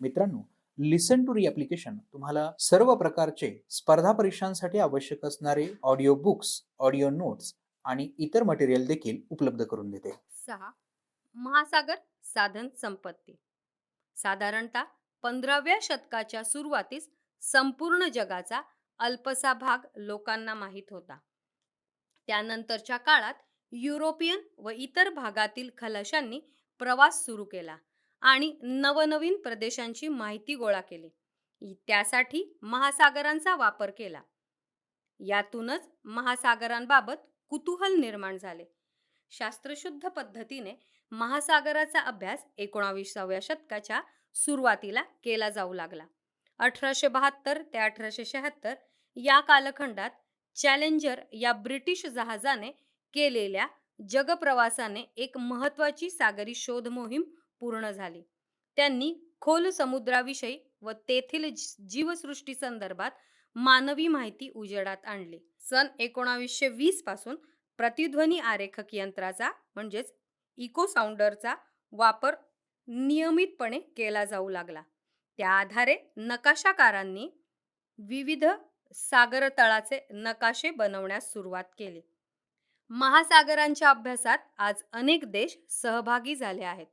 मित्रांनो, लिसन टू री ॲप्लिकेशन तुम्हाला सर्व प्रकारचे स्पर्धा परीक्षांसाठी आवश्यक असणारे ऑडिओ बुक्स, ऑडिओ नोट्स आणि इतर मटेरियल देखील उपलब्ध करून देते. 6. महासागर साधन संपत्ती. साधारणतः 15व्या शतकाच्या सुरुवातीस संपूर्ण जगाचा अल्पसा भाग लोकांना माहीत होता. त्यानंतरच्या काळात युरोपियन व इतर भागातील खलाशांनी प्रवास सुरू केला आणि नवनवीन प्रदेशांची माहिती गोळा केली. त्यासाठी महासागरांचा वापर केला. यातूनच महासागरांबाबत कुतूहल निर्माण झाले. शास्त्रशुद्ध पद्धतीने महासागराचा अभ्यास 19व्या शतकाच्या सुरुवातीला केला जाऊ लागला. 1872 ते 1876 या कालखंडात चॅलेंजर या ब्रिटिश जहाजाने केलेल्या जगप्रवासाने एक महत्त्वाची सागरी शोध मोहीम पूर्ण झाली. त्यांनी खोल समुद्राविषयी व तेथील जीवसृष्टी संदर्भात मानवी माहिती उजेडात आणली. सन 1920 पासून प्रतिध्वनी आरेखक यंत्राचा म्हणजेच इको साऊंडरचा वापर नियमितपणे केला जाऊ लागला. त्या आधारे नकाशाकारांनी विविध सागर तळाचे नकाशे बनवण्यास सुरुवात केली. महासागरांच्या अभ्यासात आज अनेक देश सहभागी झाले आहेत.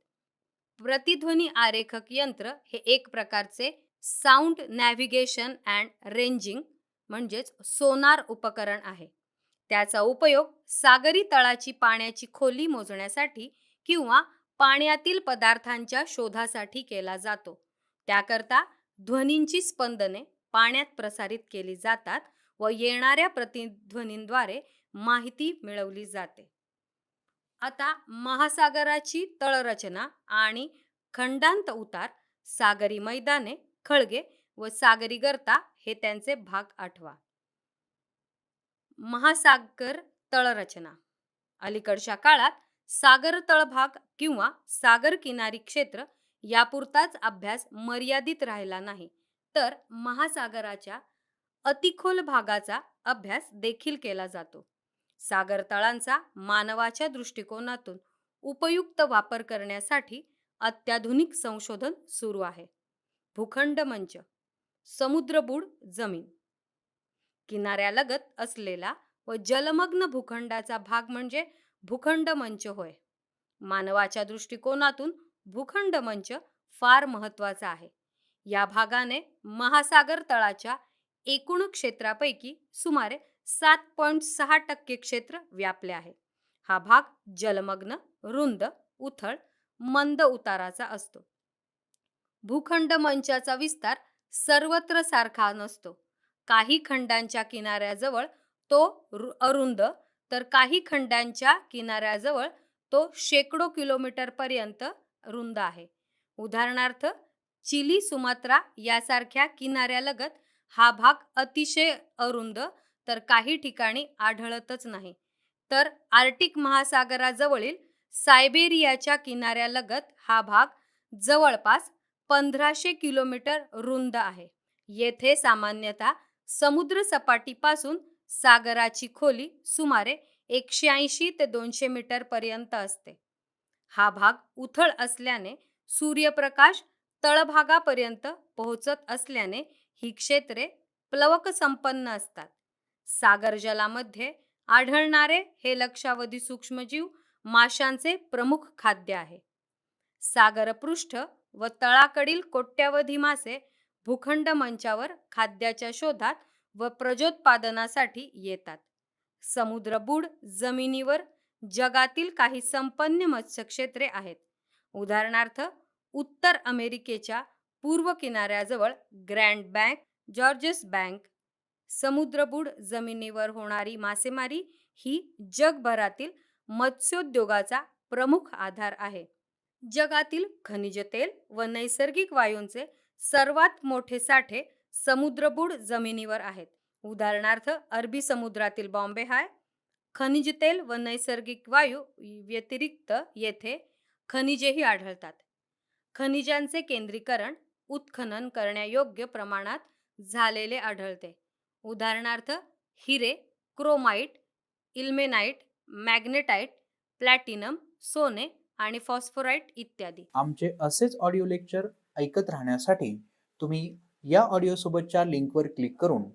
प्रतिध्वनी आरेखक यंत्र हे एक प्रकारचे साऊंड नॅव्हिगेशन अँड रेंजिंग म्हणजेच सोनार उपकरण आहे. त्याचा उपयोग सागरी तळाची पाण्याची खोली मोजण्यासाठी किंवा पाण्यातील पदार्थांच्या शोधासाठी केला जातो. त्याकरता ध्वनींची स्पंदने पाण्यात प्रसारित केली जातात व येणाऱ्या प्रतिध्वनींद्वारे माहिती मिळवली जाते. आता महासागराची तळरचना आणि खंडांत उतार, सागरी मैदाने, खळगे व सागरी गर्ता हे त्यांचे भाग आठवा. महासागर तळरचना. अलीकडच्या काळात सागर तळभाग किंवा सागर किनारी क्षेत्र यापुरताच अभ्यास मर्यादित राहिला नाही, तर महासागराच्या अतिखोल भागाचा अभ्यास देखील केला जातो. सागर तळांचा मानवाच्या दृष्टिकोनातून उपयुक्त वापर करण्यासाठी अत्याधुनिक संशोधन सुरू आहे. भूखंड मंच, समुद्रबुड जमीन. किनाऱ्यालगत असलेला व जलमग्न भूखंडाचा भाग म्हणजे भूखंड मंच होय. मानवाच्या दृष्टिकोनातून भूखंड मंच फार महत्त्वाचा आहे. या भागाने महासागर तळाच्या एकूण क्षेत्रापैकी सुमारे 7.6% क्षेत्र व्यापले आहे. हा भाग जलमग्न, रुंद, उथळ, मंद उताराचा असतो. भूखंड मंचाचा विस्तार सर्वत्र सारखा नसतो. काही खंडांच्या किनाऱ्याजवळ तो अरुंद, तर काही खंडांच्या किनाऱ्याजवळ तो शेकडो किलोमीटर पर्यंत रुंद आहे. उदाहरणार्थ, चिली, सुमात्रा यासारख्या किनाऱ्यालगत हा भाग अतिशय अरुंद तर काही ठिकाणी आढळतच नाही. तर आर्क्टिक महासागराजवळील सायबेरियाच्या किनाऱ्यालगत हा भाग जवळपास 1500 किलोमीटर रुंद आहे. येथे सामान्यतः समुद्र सपाटीपासून सागराची खोली सुमारे 180 ते 200 मीटर पर्यंत असते. हा भाग उथळ असल्याने सूर्यप्रकाश तळभागापर्यंत पोहोचत असल्याने ही क्षेत्रे प्लवक संपन्न असतात. सागर जलामध्ये आढळणारे हे लक्षावधी सूक्ष्मजीव माशांचे प्रमुख खाद्य आहे. सागरपृष्ठ व तळाकडील कोट्यावधी मासे भूखंड मंचावर खाद्याच्या शोधात व प्रजोत्पादनासाठी येतात. समुद्रबुड जमिनीवर जगातील काही संपन्न मत्स्यक्षेत्रे आहेत. उदाहरणार्थ, उत्तर अमेरिकेच्या पूर्व किनाऱ्याजवळ ग्रँड बँक, जॉर्जेस बँक. समुद्रबुड जमिनीवर होणारी मासेमारी ही जगभरातील मत्स्योद्योगाचा प्रमुख आधार आहे. जगातील खनिज तेल व नैसर्गिक वायूंचे सर्वात मोठे साठे समुद्रबुड जमिनीवर आहेत. उदाहरणार्थ, अरबी समुद्रातील बॉम्बे हाय. खनिज तेल व नैसर्गिक वायू व्यतिरिक्त येथे खनिजेही आढळतात. खनिजांचे केंद्रीकरण उत्खनन करण्यायोग्य प्रमाणात झालेले आढळते. उदाहरणार्थ, हिरे, क्रोमाइट, इल्मेनाइट, मॅग्नेटाइट, प्लॅटिनम, सोने आणि फॉस्फोराइट इत्यादी. आमचे असेच ऑडिओ लेक्चर ऐकत राहण्यासाठी तुम्ही या ऑडिओसोबतच्या लिंकवर क्लिक करून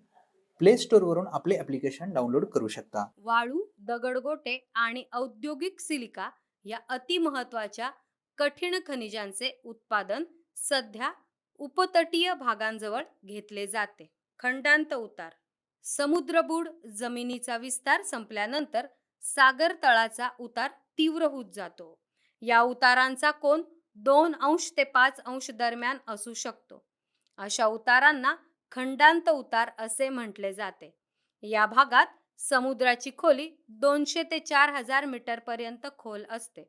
प्ले स्टोअरवरून आपले ॲप्लिकेशन डाउनलोड करू शकता. वाळू, दगडगोटे आणि औद्योगिक सिलिका या अतिमहत्वाच्या कठीण खनिजांचे उत्पादन सध्या उपतटीय भागांजवळ घेतले जाते. खंडांत उतार. समुद्रबुड जमिनीचा विस्तार संपल्यानंतर सागर तळाचा उतार तीव्र होत जातो. या उतारांचा कोन 2 अंश ते 5 अंश दरम्यान असू शकतो. अशा उतारांना खंडांत उतार असे म्हटले जाते. या भागात समुद्राची खोली 200 ते 4000 मीटर पर्यंत खोल असते.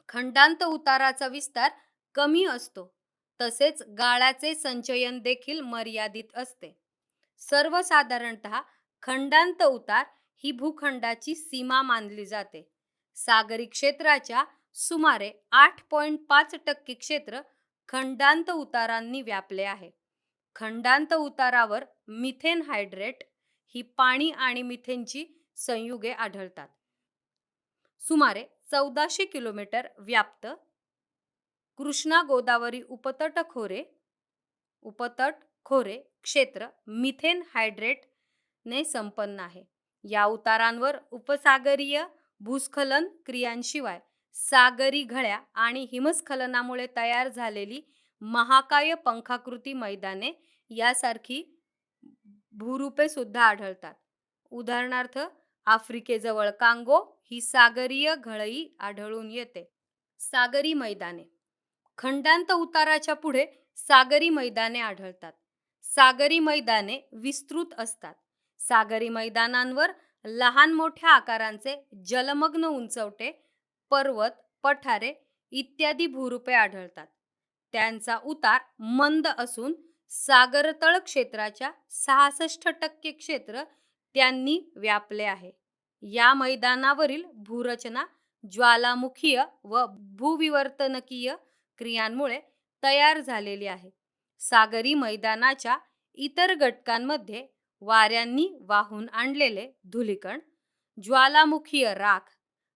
खंडांत उताराचा विस्तार कमी असतो, तसेच गाळाचे संचयन देखील मर्यादित असते. सर्वसाधारणतः खंडांत उतार ही भूखंडाची सीमा मानली जाते. सागरी क्षेत्राच्या सुमारे 8.5% क्षेत्र खंडांत उतारांनी व्यापले आहे. खंडांत उतारावर मिथेन हायड्रेट ही पाणी आणि मिथेनची संयुगे आढळतात. सुमारे 1400 किलोमीटर व्याप्त कृष्णा गोदावरी उपतट खोरे क्षेत्र मिथेन हायड्रेट ने संपन्न आहे. या उतारांवर उपसागरीय भूस्खलन क्रियांशिवाय सागरी घळ्या आणि हिमस्खलनामुळे तयार झालेली महाकाय पंखाकृती मैदाने यासारखी भूरूपे सुद्धा आढळतात. उदाहरणार्थ आफ्रिकेजवळ कांगो ही सागरीय घळई आढळून येते. सागरी मैदाने. खंडांत उताराच्या पुढे सागरी मैदाने आढळतात. सागरी मैदाने विस्तृत असतात. सागरी मैदानांवर लहान मोठ्या आकारांचे जलमग्न उंचवटे, पर्वत, पठारे इत्यादी भूरूपे आढळतात. त्यांचा उतार मंद असून सागरतळ क्षेत्राच्या 66% क्षेत्र त्यांनी व्यापले आहे. या मैदानावरील भूरचना ज्वालामुखीय व भूविवर्तनकीय क्रियांमुळे तयार झालेली आहे. सागरी मैदानाच्या इतर घटकांमध्ये वाऱ्यांनी वाहून आणलेले धूलिकण, ज्वालामुखीय राख,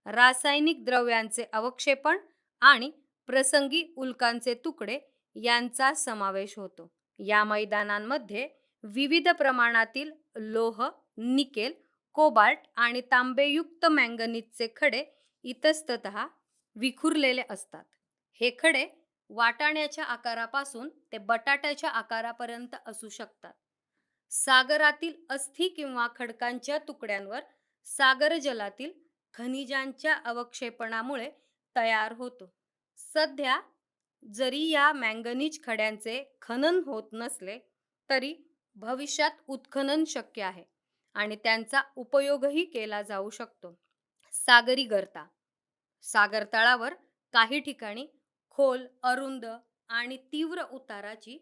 रासायनिक द्रव्यांचे अवक्षेपण आणि प्रसंगी उल्कांचे तुकडे यांचा समावेश होतो. या मैदानांमध्ये विविध प्रमाणातील लोह, निकेल, कोबाल्ट आणि तांबेयुक्त मॅंगनीजचे खडे इतस्ततः विखुरलेले असतात. हे खडे वाटाण्याच्या आकारापासून ते बटाट्याच्या आकारापर्यंत असू शकतात. सागरातील अस्थि किंवा खडकांच्या तुकड्यांवर सागर जलातील खनिजांच्या अवक्षेपणामुळे तयार होतो. सध्या जरी या मॅंगनीज खड्यांचे खनन होत नसले तरी भविष्यात उत्खनन शक्य आहे आणि त्यांचा उपयोगही केला जाऊ शकतो. सागरी गर्ता. सागर तळावर काही ठिकाणी खोल, अरुंद आणि तीव्र उताराची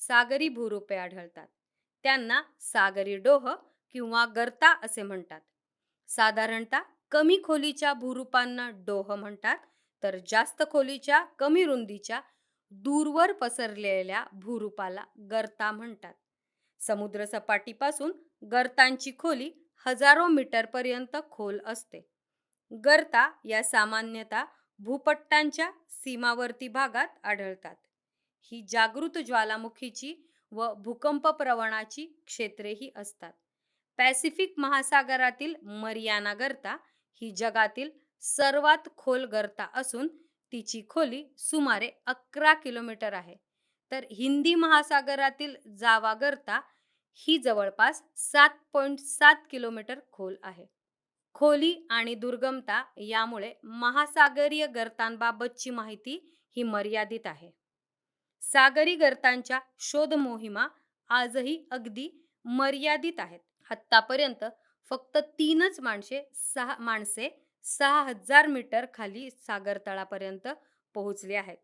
सागरी भूरूपे आढळतात. त्यांना सागरी डोह किंवा गर्ता असे म्हणतात. साधारणतः कमी खोलीच्या भूरूपांना डोह म्हणतात, तर जास्त खोलीच्या कमी रुंदीच्या दूरवर पसरलेल्या भूरूपाला गर्ता म्हणतात. समुद्र सपाटीपासून गर्तांची खोली हजारो मीटर पर्यंत खोल असते. गर्ता या सामान्यतः भूपट्टांच्या सीमावर्ती भागात आढळतात. ही जागृत ज्वालामुखीची व भूकंप प्रवणाची क्षेत्रेही असतात. पॅसिफिक महासागरातील मरियाना गर्ता ही जगातील सर्वात खोल गर्ता असून तिची खोली सुमारे 11 किलोमीटर आहे. तर हिंदी महासागरातील जावा गर्ता ही जवळपास 7.7 किलोमीटर खोल आहे. खोली आणि दुर्गमता यामुळे महासागरीय गर्तांबाबतची माहिती ही मर्यादित आहे. सागरी गर्तांच्या शोध मोहिमा आजही अगदी मर्यादित आहेत. आतापर्यंत फक्त 3च माणसे 6000 मीटर खाली सागर तळापर्यंत पोहोचली आहेत.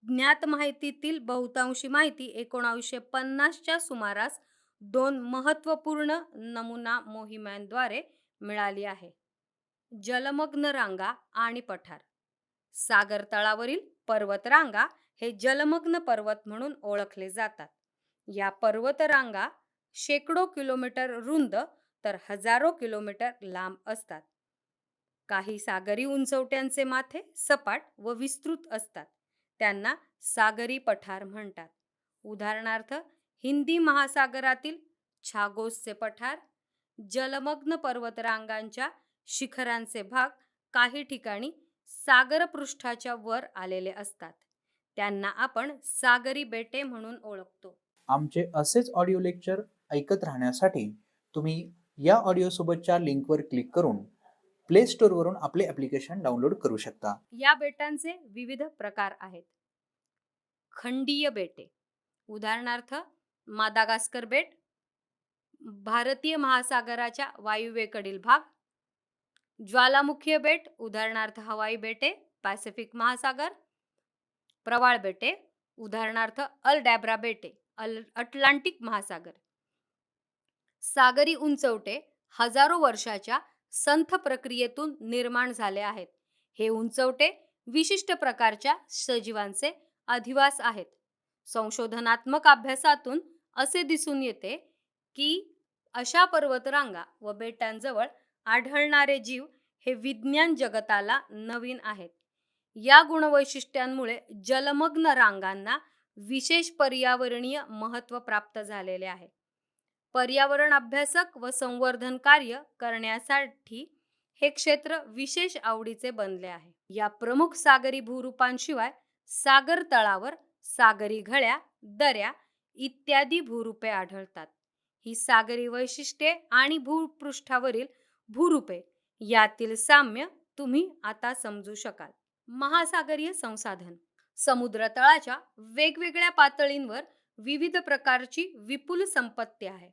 ज्ञात माहितीतील बहुतांशी माहिती 1950च्या सुमारास 2 महत्त्वपूर्ण नमुना मोहिमांद्वारे मिळाली आहे. जलमग्न रांगा आणि पठार. सागर तळावरील पर्वतरांगा हे जलमग्न पर्वत म्हणून ओळखले जातात. या पर्वतरांगा शेकडो किलोमीटर रुंद तर हजारो किलोमीटर लांब असतात. काही सागरी उंचवट्यांचे माथे सपाट व विस्तृत असतात. त्यांना सागरी पठार म्हणतात. उदाहरणार्थ हिंदी महासागरातील छागोसचे पठार, जलमग्न पर्वतरांगांच्या शिखरांचे भाग काही ठिकाणी सागरपृष्ठाच्या वर आलेले असतात. त्यांना आपण सागरी बेटे म्हणून ओळखतो. आमचे असेच ऑडिओ लेक्चर ऐकत राहण्यासाठी तुम्ही या ऑडिओसोबतच्या लिंकवर क्लिक करून प्ले स्टोअरवरून आपले ॲप्लिकेशन डाउनलोड करू शकता. या बेटांचे विविध प्रकार आहेत. खंडीय बेटे, उदाहरणार्थ मादागास्कर बेट, भारतीय महासागराच्या वायुव्येकडील भाग. ज्वालामुखीय बेट, उदाहरणार्थ हवाई बेटे, पॅसिफिक महासागर. प्रवाळ बेटे, उदाहरणार्थ अल-डॅब्रा बेटे, अटलांटिक महासागर. सागरी उंचवटे हजारो वर्षाच्या संथ प्रक्रियेतून निर्माण झाले आहेत. हे उंचवटे विशिष्ट प्रकारच्या सजीवांचे अधिवास आहेत. संशोधनात्मक अभ्यासातून असे दिसून येते की अशा पर्वतरांगा व बेटांजवळ आढळणारे जीव हे विज्ञान जगताला नवीन आहेत. या गुणवैशिष्ट्यांमुळे जलमग्न रांगांना विशेष पर्यावरणीय महत्त्व प्राप्त झालेले आहे. पर्यावरण अभ्यासक व संवर्धन कार्य करण्यासाठी हे क्षेत्र विशेष आवडीचे बनले आहे. या प्रमुख सागरी भूरूपांशिवाय सागर तळावर सागरी घळ्या, दऱ्या इत्यादी भूरूपे आढळतात. ही सागरी वैशिष्ट्ये आणि भूपृष्ठावरील भूरूपे यातील साम्य तुम्ही आता समजू शकाल. महासागरीय संसाधन. समुद्र तळाच्या वेगवेगळ्या पातळींवर विविध प्रकारची विपुल संपत्ती आहे.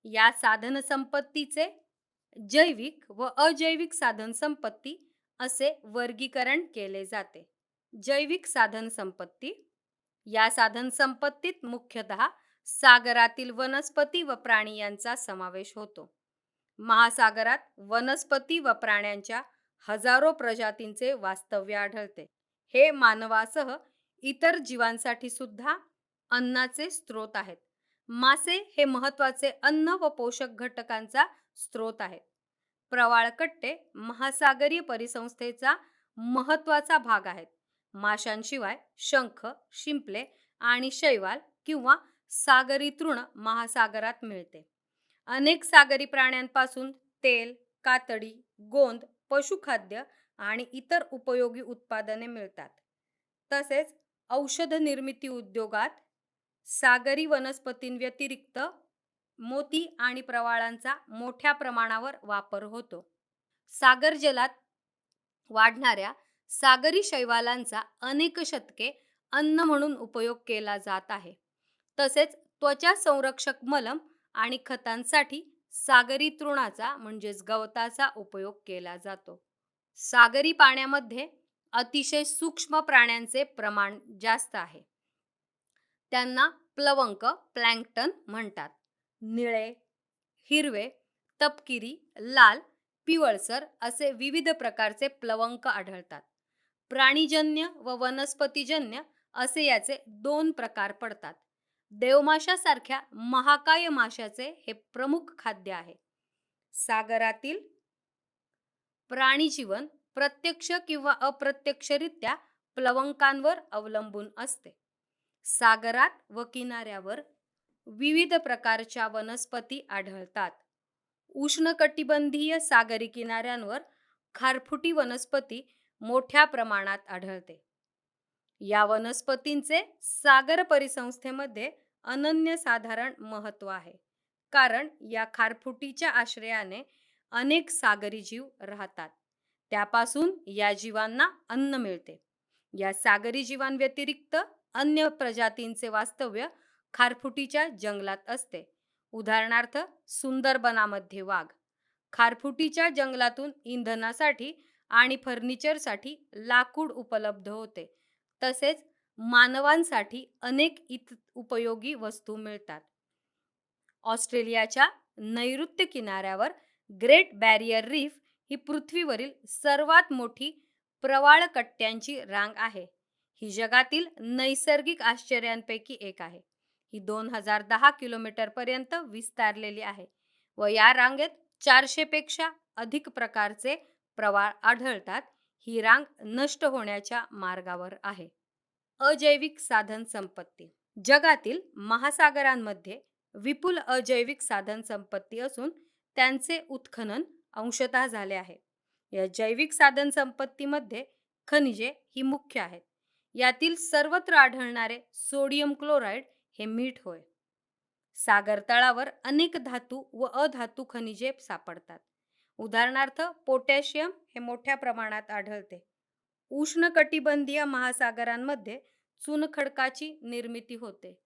या साधन संपत्तीचे जैविक व अजैविक साधन संपत्ती असे वर्गीकरण केले जाते. जैविक साधन संपत्ती. या साधन संपत्तीत मुख्यतः सागरातील वनस्पती व प्राणी यांचा समावेश होतो. महासागरात वनस्पती व प्राण्यांच्या हजारो प्रजातींचे वास्तव्य आढळते. हे मानवासह इतर जीवांसाठी सुद्धा अन्नाचे स्रोत आहेत. मासे हे महत्त्वाचे अन्न व पोषक घटकांचा स्रोत आहेत. प्रवाळ कट्टे महासागरीय परिसंस्थेचा महत्त्वाचा भाग आहेत. माशांशिवाय शंख, शिंपले आणि शैवाल किंवा सागरी तृण महासागरात मिळते. अनेक सागरी प्राण्यांपासून तेल, कातडी, गोंद, पशुखाद्य आणि इतर उपयोगी उत्पादने मिळतात. तसेच औषध निर्मिती उद्योगात सागरी वनस्पतींव्यतिरिक्त मोती आणि प्रवाळांचा मोठ्या प्रमाणावर वापर होतो. सागर जलात वाढणाऱ्या सागरी शैवालांचा अनेक शतके अन्न म्हणून उपयोग केला जात आहे. तसेच त्वचा संरक्षक मलम आणि खतांसाठी सागरी तृणाचा म्हणजेच गवताचा उपयोग केला जातो. सागरी पाण्यामध्ये अतिशय सूक्ष्म प्राण्यांचे प्रमाण जास्त आहे. त्यांना प्लवंक, प्लॅंक्टन म्हणतात. निळे, हिरवे, तपकिरी, लाल, पिवळसर असे विविध प्रकारचे प्लवंक आढळतात. प्राणीजन्य व वनस्पतीजन्य असे याचे दोन प्रकार पडतात. देवमाशासारख्या महाकाय माशाचे हे प्रमुख खाद्य आहे. सागरातील प्राणीजीवन प्रत्यक्ष किंवा अप्रत्यक्षरित्या प्लवंकांवर अवलंबून असते. सागरात व किनाऱ्यावर विविध प्रकारच्या वनस्पती आढळतात. उष्णकटिबंधीय सागरी किनाऱ्यांवर खारफुटी वनस्पती मोठ्या प्रमाणात आढळते. या वनस्पतींचे सागर परिसंस्थेमध्ये अनन्यसाधारण महत्त्व आहे, कारण या खारफुटीच्या आश्रयाने अनेक सागरी जीव राहतात. त्यापासून या जीवांना अन्न मिळते. या सागरी जीवांव्यतिरिक्त अन्य प्रजातींचे वास्तव्य खारफुटीच्या जंगलात असते. उदाहरणार्थ सुंदरबनामध्ये वाघ. खारफुटीच्या जंगलातून इंधनासाठी आणि फर्निचरसाठी लाकूड उपलब्ध होते. तसेच मानवांसाठी अनेक उपयोगी वस्तू मिळतात. ऑस्ट्रेलियाच्या नैऋत्य किनाऱ्यावर ग्रेट बॅरियर रीफ ही पृथ्वीवरील सर्वात मोठी प्रवाळ कट्ट्यांची रांग आहे. ही जगातील नैसर्गिक आश्चर्यांपैकी एक आहे. ही 2010 किलोमीटर पर्यंत विस्तारलेली आहे व या रांगेत 400 पेक्षा अधिक प्रकारचे प्रवाळ आढळतात. ही रांग नष्ट होण्याच्या मार्गावर आहे. अजैविक साधन संपत्ती. जगातील महासागरांमध्ये विपुल अजैविक साधन संपत्ती असून त्यांचे उत्खनन अंशतः झाले आहे. या जैविक साधन संपत्तीमध्ये खनिजे ही मुख्य आहेत. यातील सर्वत्र आढळणारे सोडियम क्लोराईड हे मीठ होय. सागर तळावर अनेक धातू व अधातू खनिजे सापडतात. उदाहरणार्थ पोटॅशियम हे मोठ्या प्रमाणात आढळते. उष्णकटिबंधीय महासागरांमध्ये चुनखडकाची निर्मिती होते.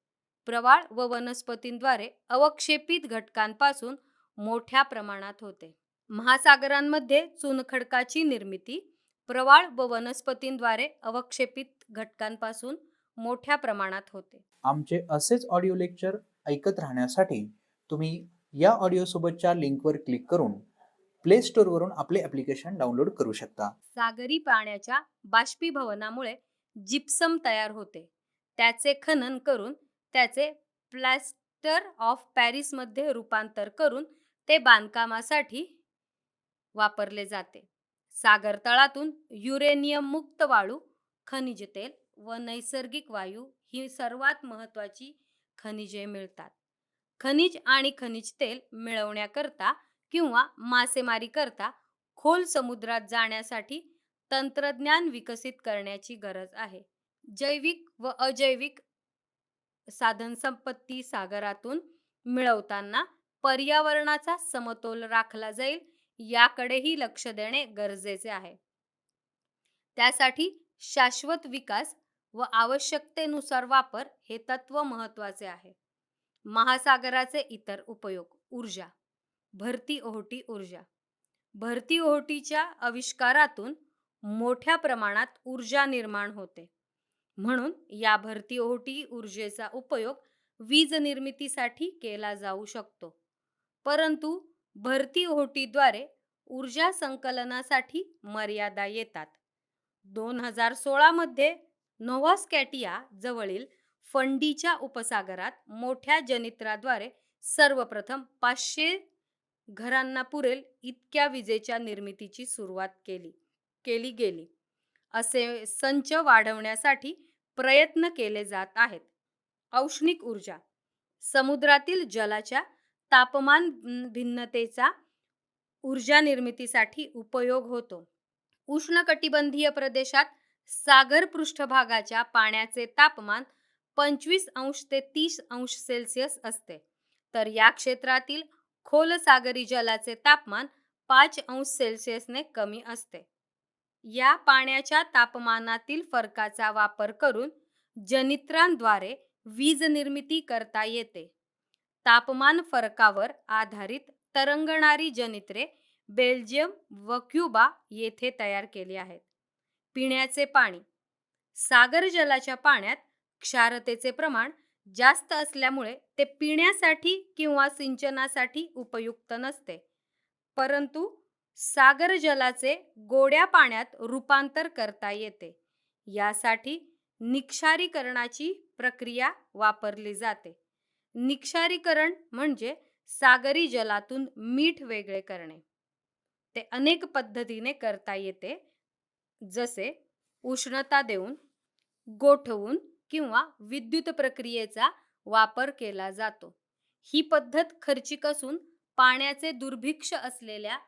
प्रवाळ व वनस्पतींद्वारे अवक्षेपित घटकांपासून मोठ्या प्रमाणात होते. महासागरांमध्ये चुनखडकाची निर्मिती प्रवाळ व वनस्पतींद्वारे अवक्षेपित घटकांपासून मोठ्या प्रमाणात होते. आमचे असेच ऑडिओ लेक्चर ऐकत राहण्यासाठी तुम्ही या ऑडिओसोबतच्या लिंकवर क्लिक करून प्ले स्टोअरवरून आपले ॲप्लिकेशन डाउनलोड करू शकता. सागरी पाण्याच्या बाष्पीभवनामुळे जिप्सम तयार होते. त्याचे खनन करून त्याचे प्लॅस्टर ऑफ पॅरिसमध्ये रूपांतर करून ते बांधकामासाठी वापरले जाते. सागर तळातून युरेनियम मुक्त वाळू, खनिज तेल व नैसर्गिक वायू ही सर्वात महत्त्वाची खनिजे मिळतात. खनिज आणि खनिज तेल मिळवण्याकरता किंवा मासेमारी करता खोल समुद्रात जाण्यासाठी तंत्रज्ञान विकसित करण्याची गरज आहे. जैविक व अजैविक साधन संपत्ती सागरातून मिळवताना पर्यावरणाचा समतोल राखला जाईल याकडेही लक्ष देणे गरजेचे आहे. त्यासाठी शाश्वत विकास व आवश्यकतेनुसार वापर हे तत्व महत्त्वाचे आहे. महासागराचे इतर उपयोग. ऊर्जा. भरती ओहोटी ऊर्जा. भरती ओहोटीच्या आविष्कारातून मोठ्या प्रमाणात ऊर्जा निर्माण होते. म्हणून या भरती ओहोटी ऊर्जेचा उपयोग वीज निर्मितीसाठी केला जाऊ शकतो. परंतु भरती ओहोटीद्वारे ऊर्जा संकलनासाठी मर्यादा येतात. 2016 मध्ये नोव्हा स्कॉटिया जवळील फंडीच्या उपसागरात मोठ्या जनित्राद्वारे सर्वप्रथम 500 घरांना पुरेल इतक्या विजेच्या निर्मितीची सुरुवात केली गेली. असे संच वाढवण्यासाठी प्रयत्न केले जात आहेत. औष्णिक ऊर्जा. समुद्रातील जलाच्या तापमान भिन्नतेचा ऊर्जा निर्मितीसाठी उपयोग होतो. उष्णकटिबंधीय प्रदेशात सागर पृष्ठभागाच्या पाण्याचे तापमान 25 अंश ते 30 अंश सेल्सिअस असते, तर या क्षेत्रातील खोल सागरी जलाचे तापमान 5 अंश सेल्सिअसने कमी असते. या पाण्याच्या तापमानातील फरकाचा वापर करून जनित्रांद्वारे वीज निर्मिती करता येते. तापमान फरकावर आधारित तरंगणारी जनित्रे बेल्जियम व क्युबा येथे तयार केली आहेत. पिण्याचे पाणी. सागर जलाच्या पाण्यात क्षारतेचे प्रमाण जास्त असल्यामुळे ते पिण्यासाठी किंवा सिंचनासाठी उपयुक्त नसते. परंतु सागर जलाचे गोड्या पाण्यात रूपांतर करता येते. यासाठी निक्षारीकरणाची प्रक्रिया वापरली जाते. निक्षारीकरण म्हणजे सागरी जलातून मीठ वेगळे करणे. ते अनेक पद्धतीने करता येते, जसे उष्णता देऊन, गोठवून किंवा विद्युत प्रक्रियेचा वापर केला जातो. ही पद्धत खर्चिक असून पाण्याचे दुर्भिक्ष असलेल्या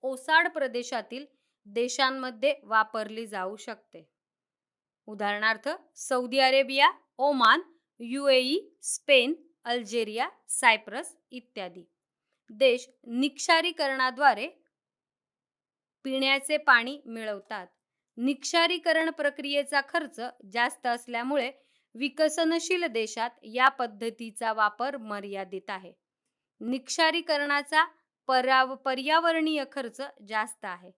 ओसाड प्रदेशातील देशांमध्ये वापरली जाऊ शकते. उदाहरणार्थ Saudi Arabia, Oman, UAE, Spain, Algeria, Cyprus इत्यादी देश निक्षारीकरणाद्वारे पिण्याचे पाणी मिळवतात. निक्षारीकरण प्रक्रियेचा खर्च जास्त असल्यामुळे विकसनशील देशात या पद्धतीचा वापर मर्यादित आहे. निक्षारीकरणाचा पर्यावरणीय खर्च जास्त आहे.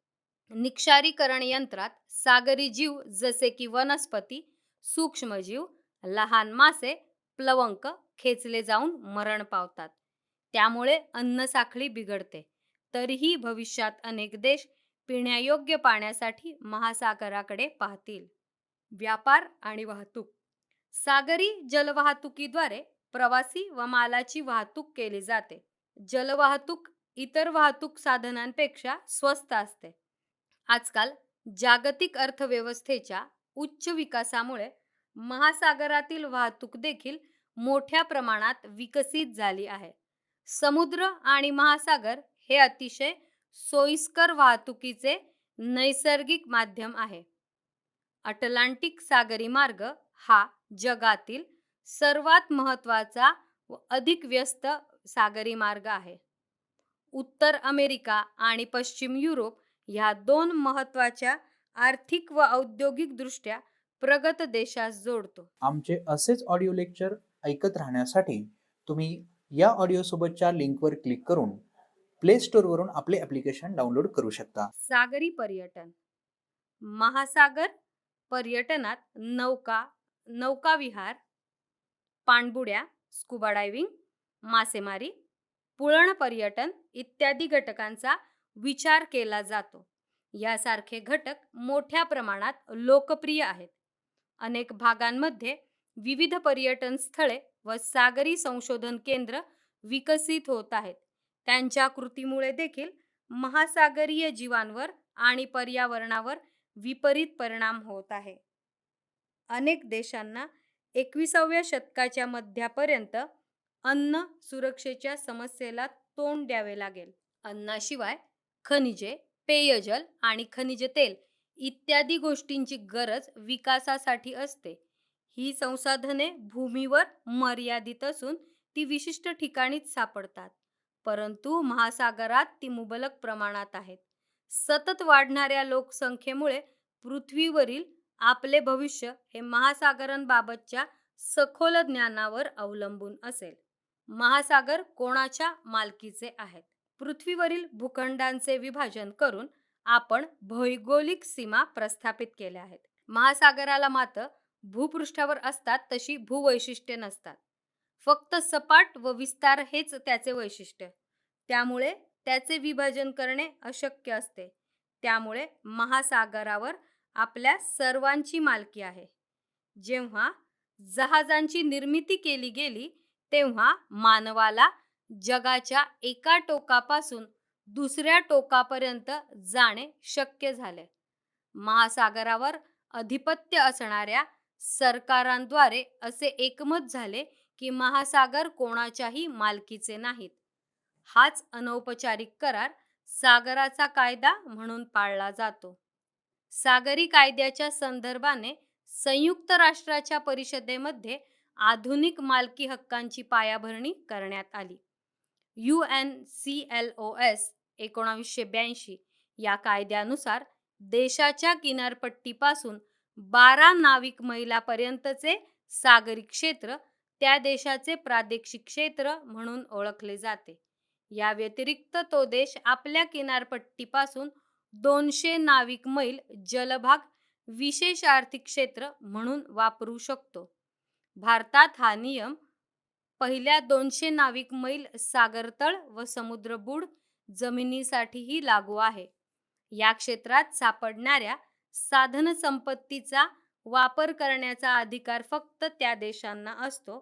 निक्षारीकरण यंत्रात सागरी जीव जसे की वनस्पती, सूक्ष्मजीव, लहान मासे, प्लवंक खेचले जाऊन मरण पावतात. त्यामुळे अन्नसाखळी बिघडते. तरीही भविष्यात अनेक देश पिण्यायोग्य पाण्यासाठी महासागराकडे पाहतील. व्यापार आणि वाहतूक. सागरी जलवाहतुकीद्वारे प्रवासी व मालाची वाहतूक केली जाते. जलवाहतूक इतर वाहतूक साधनांपेक्षा स्वस्त असते. आजकाल जागतिक अर्थव्यवस्थेच्या उच्च विकासामुळे महासागरातील वाहतूक देखील मोठ्या प्रमाणात विकसित झाली आहे. समुद्र आणि महासागर हे अतिशय सोयीस्कर वाहतुकीचे नैसर्गिक माध्यम आहे. अटलांटिक सागरी मार्ग हा जगातील सर्वात महत्त्वाचा व अधिक व्यस्त सागरी मार्ग आहे. उत्तर अमेरिका आणि पश्चिम युरोप ह्या दोन महत्त्वाच्या आर्थिक व औद्योगिकदृष्ट्या प्रगत देशास जोडतो. आमचे असेच ऑडिओ लेक्चर ऐकत राहण्यासाठी तुम्ही या ऑडिओ सोबतच्या लिंकवर क्लिक करून प्ले स्टोअरवरून आपले ॲप्लिकेशन डाउनलोड करू शकता. सागरी पर्यटन. महासागर पर्यटनात नौकाविहार, पाणबुड्या, स्कुबा डायव्हिंग, मासेमारी, पुळण पर्यटन इत्यादी घटकांचा विचार केला जातो. यासारखे घटक मोठ्या प्रमाणात लोकप्रिय आहेत. अनेक भागांमध्ये विविध पर्यटन स्थळे व सागरी संशोधन केंद्र विकसित होत आहेत. त्यांच्या कृतीमुळे देखील महासागरीय जीवांवर आणि पर्यावरणावर विपरीत परिणाम होत आहे. अनेक देशांना 21व्या शतकाच्या मध्यापर्यंत अन्न सुरक्षेच्या समस्येला तोंड द्यावे लागेल. अन्नाशिवाय खनिजे, पेयजल आणि खनिज तेल इत्यादी गोष्टींची गरज विकासासाठी असते. ही संसाधने भूमीवर मर्यादित असून ती विशिष्ट ठिकाणीच सापडतात, परंतु महासागरात ती मुबलक प्रमाणात आहेत. सतत वाढणाऱ्या लोकसंख्येमुळे पृथ्वीवरील आपले भविष्य हे महासागरांबाबतच्या सखोल ज्ञानावर अवलंबून असेल. महासागर कोणाच्या मालकीचे आहेत? पृथ्वीवरील भूखंडांचे विभाजन करून आपण भौगोलिक सीमा प्रस्थापित केल्या आहेत. महासागराला मात्र भूपृष्ठावर असतात तशी भूवैशिष्ट्ये नसतात. फक्त सपाट व विस्तार हेच त्याचे वैशिष्ट्य. त्यामुळे त्याचे विभाजन करणे अशक्य असते. त्यामुळे महासागरावर आपल्या सर्वांची मालकी आहे. जेव्हा जहाजांची निर्मिती केली गेली तेव्हा मानवाला जगाच्या एका टोकापासून दुसऱ्या टोकापर्यंत जाणे शक्य झाले. महासागरावर अधिपत्य असणाऱ्या सरकारांद्वारे असे एकमत झाले की महासागर कोणाच्याही मालकीचे नाहीत. हाच अनौपचारिक करार सागराचा कायदा म्हणून पाळला जातो. सागरी कायद्याच्या संदर्भाने संयुक्त राष्ट्राच्या परिषदेमध्ये आधुनिक मालकी हक्कांची पायाभरणी करण्यात आली. UNCLOS 1982 या कायद्यानुसार देशाच्या किनारपट्टीपासून 12 नाविक मैलापर्यंतचे सागरी क्षेत्र त्या देशाचे प्रादेशिक क्षेत्र म्हणून ओळखले जाते. या व्यतिरिक्त तो देश आपल्या किनारपट्टीपासून 200 नाविक मैल जलभाग विशेष आर्थिक क्षेत्र म्हणून वापरू शकतो. भारतात हा नियम पहिल्या 200 नाविक मैल सागरतळ व समुद्रबुड जमिनीसाठीही लागू आहे. या क्षेत्रात सापडणाऱ्या साधन संपत्तीचा वापर करण्याचा अधिकार फक्त त्या देशांना असतो.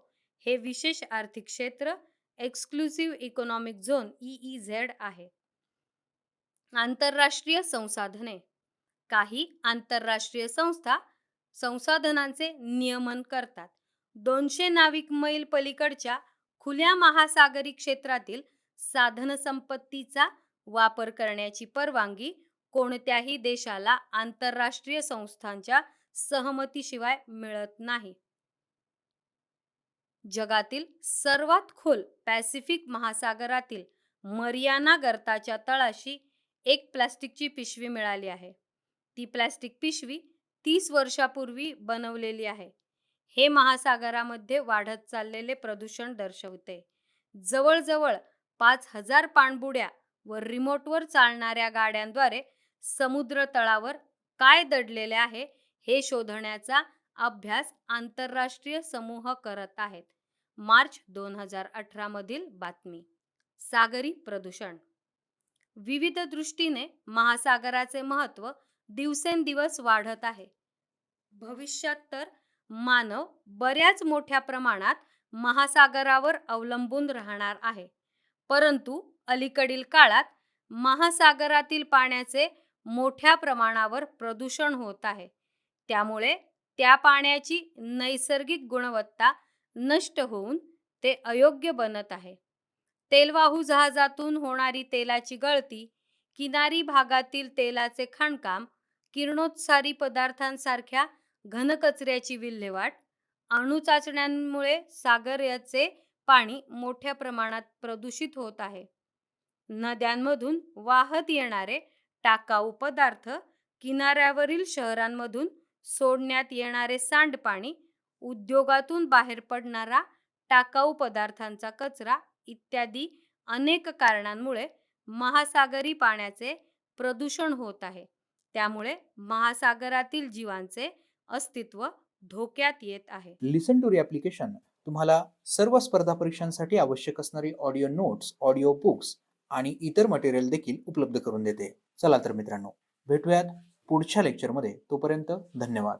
हे विशेष आर्थिक क्षेत्र एक्सक्लुसिव्ह इकॉनॉमिक झोन EEZ आहे. आंतरराष्ट्रीय संसाधने. काही आंतरराष्ट्रीय संस्था संसाधनांचे नियमन करतात. 200 नाविक मैल पलीकडच्या खुल्या महासागरी क्षेत्रातील साधन संपत्तीचा वापर करण्याची परवानगी कोणत्याही देशाला आंतरराष्ट्रीय संस्थांच्या सहमतीशिवाय मिळत नाही. जगातील सर्वात खोल पॅसिफिक महासागरातील मरियाना गर्ताच्या तळाशी एक प्लास्टिकची पिशवी मिळाली आहे. ती प्लास्टिक पिशवी 30 वर्षापूर्वी बनवलेली आहे. हे महासागरामध्ये वाढत चाललेले प्रदूषण दर्शवते. जवळजवळ 5000 पाणबुड्या व रिमोटवर चालणाऱ्या गाड्यांद्वारे समुद्र तळावर काय दडलेले आहे हे शोधण्याचा अभ्यास आंतरराष्ट्रीय समूह करत आहेत. मार्च 2018 मधील बातमी. सागरी प्रदूषण. विविध दृष्टीने महासागराचे महत्त्व दिवसेंदिवस वाढत आहे. भविष्यात तर मानव बऱ्याच मोठ्या प्रमाणात महासागरावर अवलंबून राहणार आहे. परंतु अलीकडील काळात महासागरातील पाण्याचे मोठ्या प्रमाणावर प्रदूषण होत आहे. त्यामुळे त्या पाण्याची नैसर्गिक गुणवत्ता नष्ट होऊन ते अयोग्य बनत आहे. तेलवाहू जहाजातून होणारी तेलाची गळती, किनारी भागातील तेलाचे खाणकाम, किरणोत्सारी पदार्थांसारख्या घनकचऱ्याची विल्हेवाट, अणुचाचण्यांमुळे सागराचे पाणी मोठ्या प्रमाणात प्रदूषित होत आहे. नद्यांमधून वाहत येणारे टाकाऊ पदार्थ, किनाऱ्यावरील शहरांमधून सोडण्यात येणारे सांडपाणी, उद्योगातून बाहेर पडणारा टाकाऊ पदार्थांचा कचरा इत्यादी अनेक कारणांमुळे महासागरी पाण्याचे प्रदूषण होत आहे. त्यामुळे महासागरातील जीवांचे अस्तित्व धोक्यात येत आहे. लिसन टू री ॲप्लिकेशन तुम्हाला सर्व स्पर्धा परीक्षांसाठी आवश्यक असणारी ऑडिओ नोट्स, ऑडिओ बुक्स आणि इतर मटेरियल देखील उपलब्ध करून देते. चला तर मित्रांनो, भेटूयात पुढच्या लेक्चरमध्ये. तोपर्यंत धन्यवाद.